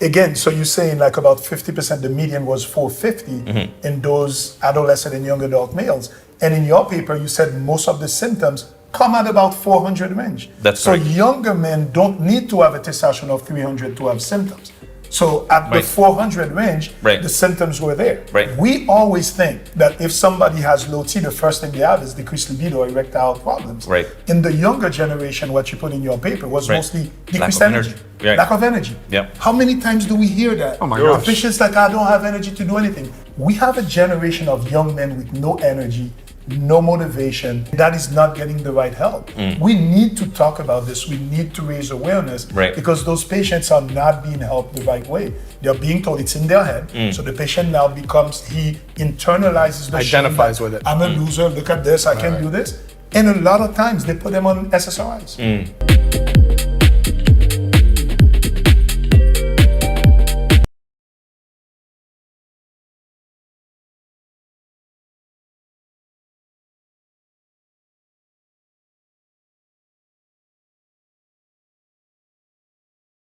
again, so you're saying like about 50%, the median was 450 in those adolescent and young adult males. And in your paper, you said most of the symptoms come at about 400 range. That's so correct. younger men don't need to have a testosterone of 300 to have symptoms. So at the 400 range, the symptoms were there. We always think that if somebody has low T, the first thing they have is decreased libido or erectile problems. In the younger generation, what you put in your paper was mostly decreased energy. Lack of energy. How many times do we hear that? Oh my gosh. The patient's like, I don't have energy to do anything. We have a generation of young men with no energy, no motivation, that is not getting the right help. We need to talk about this. We need to raise awareness because those patients are not being helped the right way. They're being told it's in their head. So the patient now becomes, he internalizes the identifies shame, with it. I'm a loser, look at this, I can do this. And a lot of times they put them on SSRIs.